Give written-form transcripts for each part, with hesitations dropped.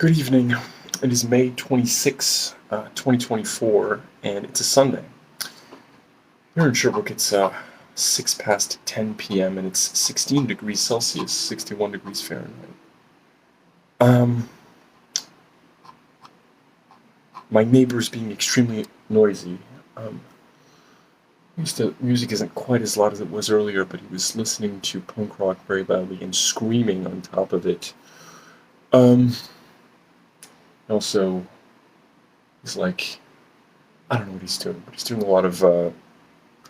Good evening. It is May 26, 2024, and it's a Sunday. Here in Sherbrooke, it's 6 past 10 p.m., and it's 16 degrees Celsius, 61 degrees Fahrenheit. Um, my neighbor's being extremely noisy. Music isn't quite as loud as it was earlier, but he was listening to punk rock very loudly and screaming on top of it. Also, he's like, I don't know what he's doing, but he's doing a lot of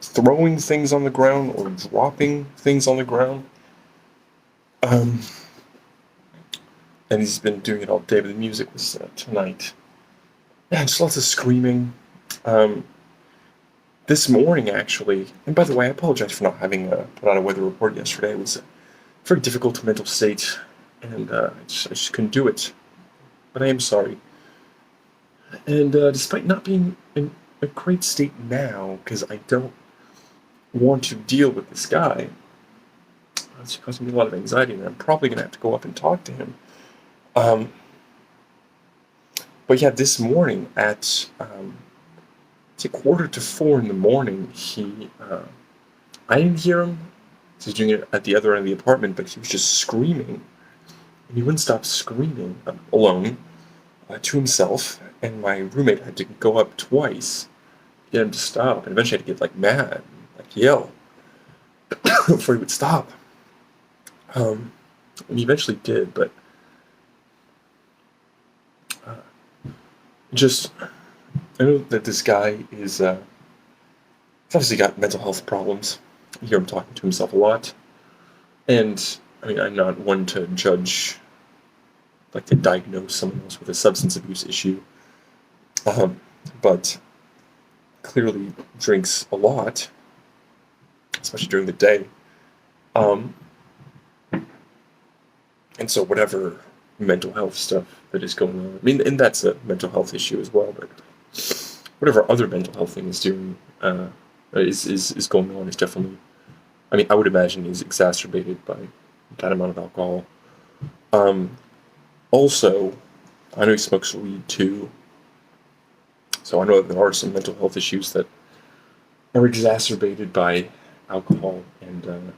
throwing things on the ground or dropping things on the ground. And he's been doing it all day, but the music was tonight. Yeah, just lots of screaming. This morning, actually, and by the way, I apologize for not having put out a weather report yesterday. It was a very difficult mental state, and I just couldn't do it. But I am sorry. And despite not being in a great state now, because I don't want to deal with this guy, it's causing me a lot of anxiety, and I'm probably going to have to go up and talk to him. But yeah, this morning at it's a 3:45 in the morning. I didn't hear him. He was doing it at the other end of the apartment, but he was just screaming, and he wouldn't stop screaming alone to himself. And my roommate had to go up twice to get him to stop, and eventually I had to get mad, yell before he would stop. And he eventually did, but just I know that this guy is he's obviously got mental health problems. I hear him talking to himself a lot, and I mean I'm not one to judge, to diagnose someone else with a substance abuse issue, but clearly drinks a lot, especially during the day. And so whatever mental health stuff that is going on, I mean, and that's a mental health issue as well, but whatever other mental health thing is doing, is going on is definitely, I mean, I would imagine is exacerbated by that amount of alcohol. Also, I know he smokes weed too, so I know that there are some mental health issues that are exacerbated by alcohol and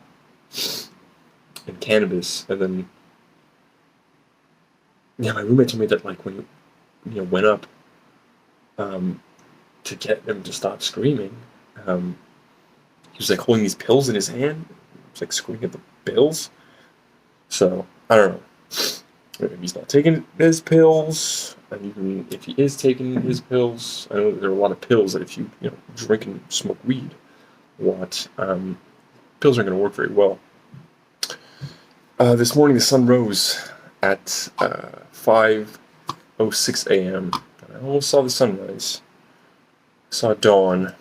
cannabis. And then, yeah, my roommate told me that when he went up to get him to stop screaming, he was holding these pills in his hand. He was screaming at the pills. So I don't know. Maybe he's not taking his pills, and even if he is taking his pills, I know that there are a lot of pills that if you drink and smoke weed a lot, pills aren't going to work very well. This morning the sun rose at 5:06 a.m. I almost saw the sunrise. Saw dawn.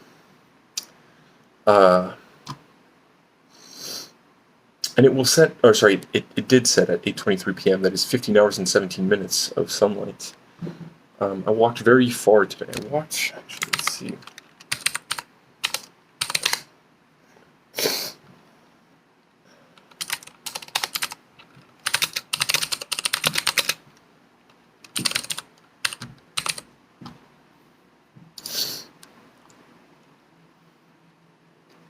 And it will set, or sorry, it did set at 8:23 p.m. That is 15 hours and 17 minutes of sunlight. I walked very far today. Actually, let's see.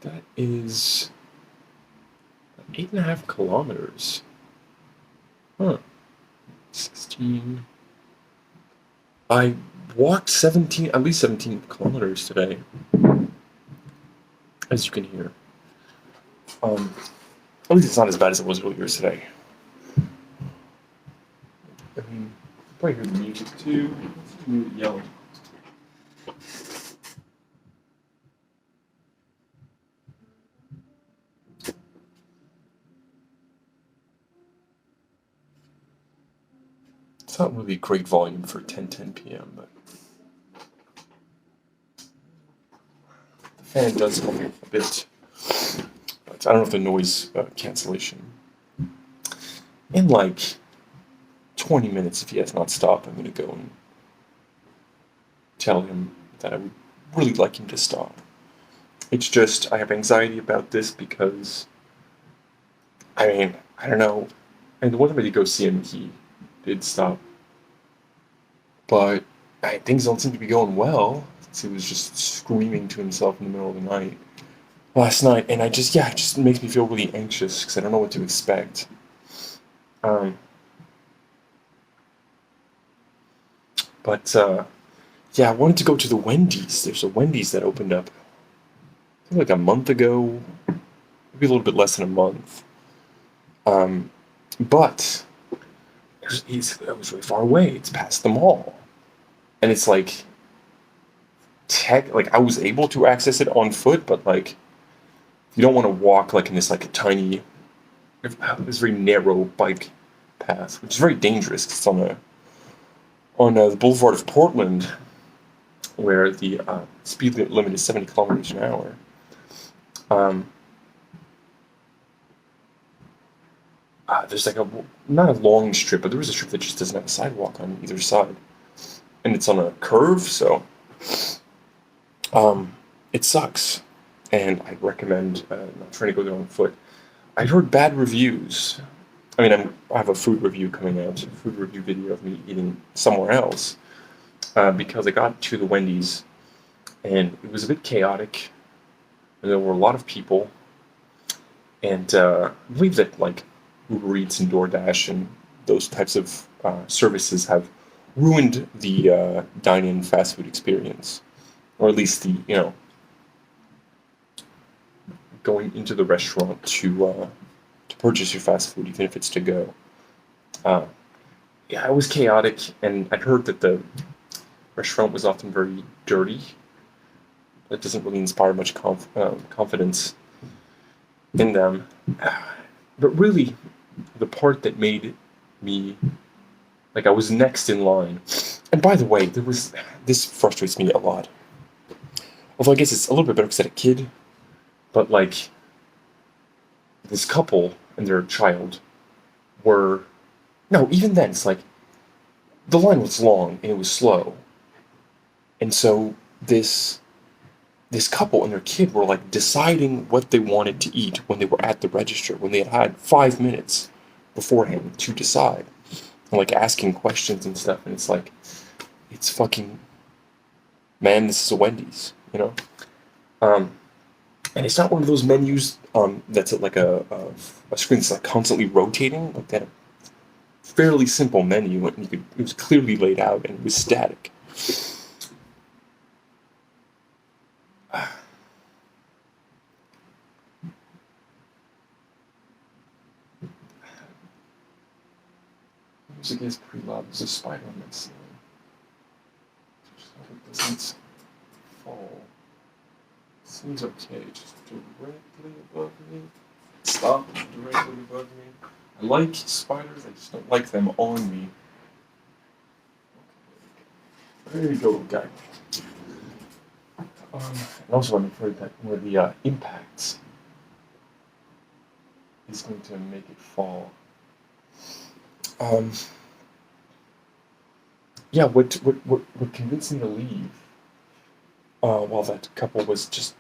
That is 8.5 kilometers. Huh. 16. I walked at least 17 kilometers today, as you can hear. At least it's not as bad as it was earlier today. I mean, you probably hear the music too. It's really yelling. It's not really great volume for 10:10 p.m., but the fan does help a bit. But I don't know if the noise cancellation. In 20 minutes, if he has not stopped, I'm going to go and tell him that I would really like him to stop. It's just I have anxiety about this because, I mean, I don't know. And the one time I did go see him, he did stop but things don't seem to be going well. He was just screaming to himself in the middle of the night last night, and it just makes me feel really anxious because I don't know what to expect. Um, but yeah, I wanted to go to the Wendy's. There's a Wendy's that opened up I think like a month ago, maybe a little bit less than a month. Um, but it was really far away. It's past the mall, and it's like like I was able to access it on foot, but like you don't want to walk like in this like a tiny, this very narrow bike path, which is very dangerous. 'Cause it's on the Boulevard of Portland, where the speed limit is 70 kilometers an hour. Um, there's like not a long strip, but there is a strip that just doesn't have a sidewalk on either side, and it's on a curve, so it sucks. And I'd recommend not trying to go there on foot. I heard bad reviews. I mean, I have a food review coming out, a food review video of me eating somewhere else, because I got to the Wendy's and it was a bit chaotic. And there were a lot of people, and I believe that like Uber Eats and DoorDash and those types of services have ruined the dine-in fast food experience, or at least the going into the restaurant to purchase your fast food, even if it's to go. Uh, yeah, it was chaotic, and I'd heard that the restaurant was often very dirty. That doesn't really inspire much confidence in them. But really, the part that made me like I was next in line. And by the way, this frustrates me a lot. Although I guess it's a little bit better because I had a kid, but like this couple and their child were no, even then it's like the line was long and it was slow. And so this couple and their kid were like deciding what they wanted to eat when they were at the register, when they had had 5 minutes beforehand to decide, and like asking questions and stuff. And it's like, it's fucking, man, this is a Wendy's, you know? And it's not one of those menus that's at like a screen that's like constantly rotating. Like that, fairly simple menu, and it was clearly laid out and it was static. Music is pretty loud. There's a spider on my ceiling. Just hope it doesn't fall. Seems okay. Just directly above me. Stop directly above me. I like spiders. I just don't like them on me. Okay, there you go, guy. And also I'm afraid that where the impact is going to make it fall. Yeah, what convinced me to leave while that couple was just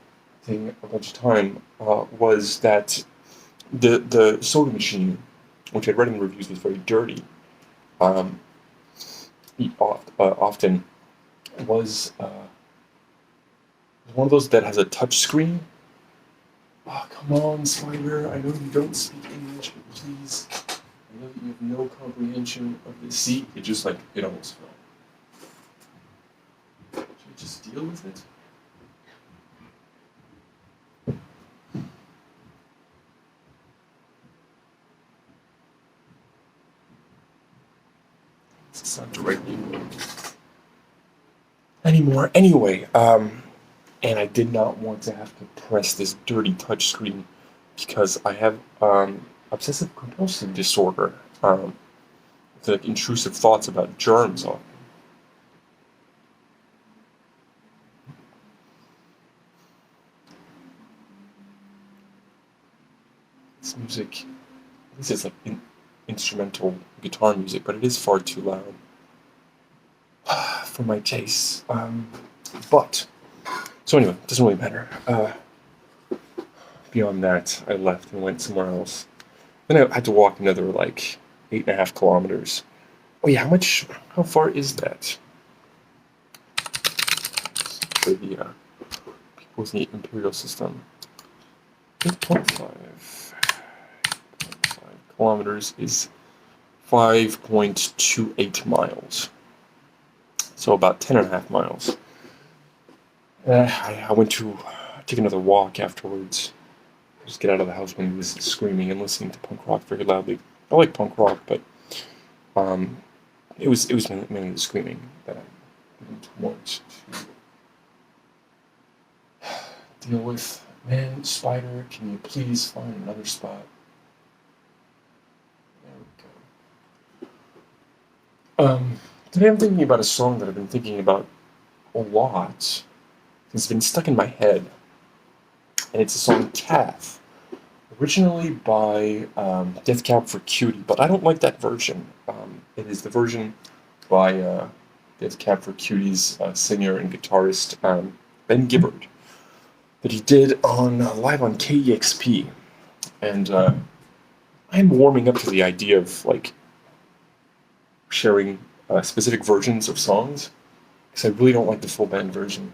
taking a bunch of time was that the soda machine, which I'd read in the reviews was very dirty, um, often was one of those that has a touch screen. Oh, come on, Spider. I know you don't speak English, but please. I know that you have no comprehension of this. See, it just like, it almost fell. Should I just deal with it? It's not directly anymore. Anyway, and I did not want to have to press this dirty touch screen because I have obsessive compulsive disorder, with like intrusive thoughts about germs on me. This music, this is like instrumental guitar music, but it is far too loud for my tastes. But so anyway, it doesn't really matter. Beyond that, I left and went somewhere else. Then I had to walk another like 8.5 kilometers. Oh yeah, how far is that? for the people in the imperial system. 8.5 kilometers is 5.28 miles. So about 10.5 miles. I went to take another walk afterwards. Just get out of the house when he was screaming and listening to punk rock very loudly. I like punk rock, but it was mainly the screaming that I didn't want to deal with. Man, Spider, can you please find another spot? There we go. Today I'm thinking about a song that I've been thinking about a lot. It's been stuck in my head, and it's a song "Calf," originally by Death Cab for Cutie, but I don't like that version. It is the version by Death Cab for Cutie's singer and guitarist Ben Gibbard that he did on live on KEXP, and I'm warming up to the idea of like sharing specific versions of songs because I really don't like the full band version.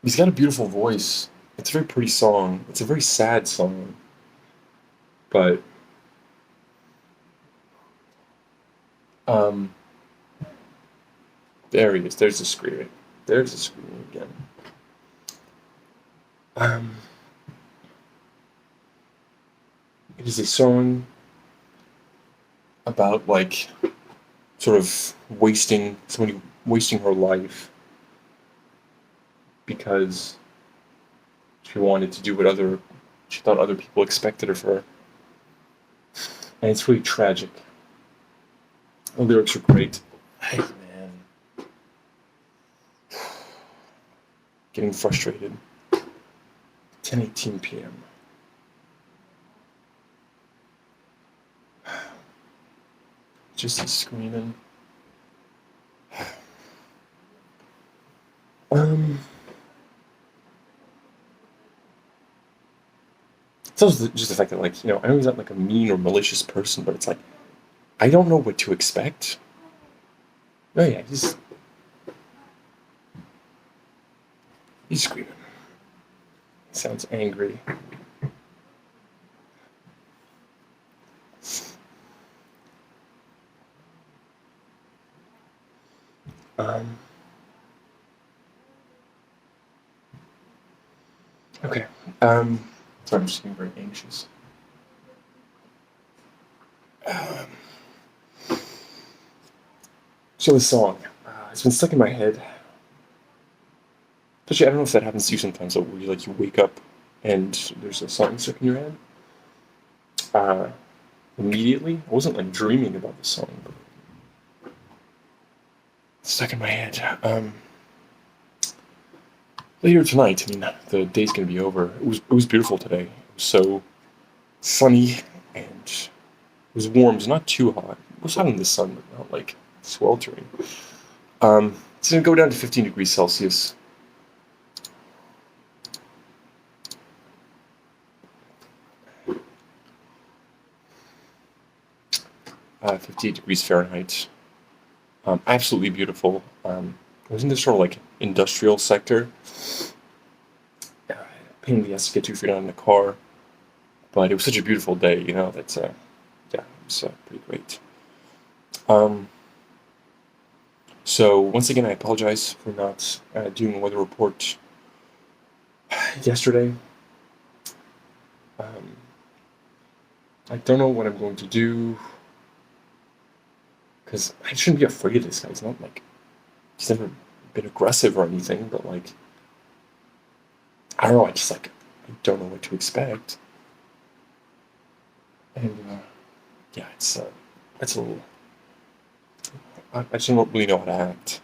He's got a beautiful voice. It's a very pretty song. It's a very sad song, but there he is. There's the screaming. There's the screaming again. It is a song about like sort of somebody wasting her life because she wanted to do what she thought other people expected of her. And it's really tragic. The lyrics are great. Hey, man. Getting frustrated. 10:18 p.m. Just screaming. It's also just the fact that, like, I know he's not like a mean or malicious person, but it's like, I don't know what to expect. Oh yeah, he's screaming. He sounds angry. Okay. Sorry, I'm just getting very anxious. So the song, it's been stuck in my head. Especially, I don't know if that happens to you sometimes, where you wake up and there's a song stuck in your head. Immediately, I wasn't like dreaming about the song, but it's stuck in my head. Later tonight, I mean, the day's gonna be over. It was beautiful today. It was so sunny and it was warm. It's not too hot. It was hot in the sun, but not like sweltering. It's gonna go down to 15 degrees Celsius. 58 degrees Fahrenheit. Absolutely beautiful. It was in this sort of like industrial sector. Pain in the ass to get to if you're not in a car, but it was such a beautiful day, that's yeah, it was pretty great. So once again, I apologize for not doing a weather report yesterday. I don't know what I'm going to do because I shouldn't be afraid of this guy. It's not like he's never been aggressive or anything, but like I don't know. I don't know what to expect, and yeah, it's a little. I just don't really know how to act,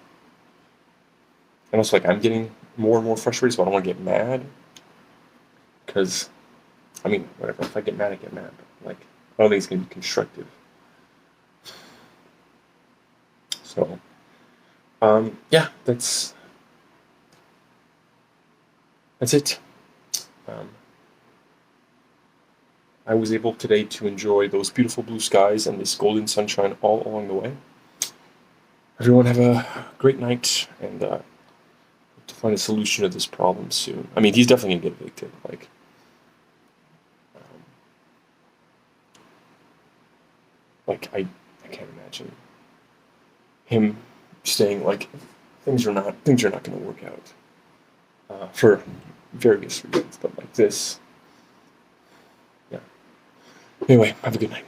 and also like I'm getting more and more frustrated, so I don't want to get mad. Because, I mean, whatever. If I get mad, I get mad. But like, I don't think it's gonna be constructive. So, yeah, that's it. Um, I was able today to enjoy those beautiful blue skies and this golden sunshine all along the way. Everyone have a great night, and to find a solution to this problem soon. I mean, he's definitely gonna get evicted. Um, I can't imagine him staying. Things are not gonna work out for various reasons. But like this, yeah. Anyway, have a good night.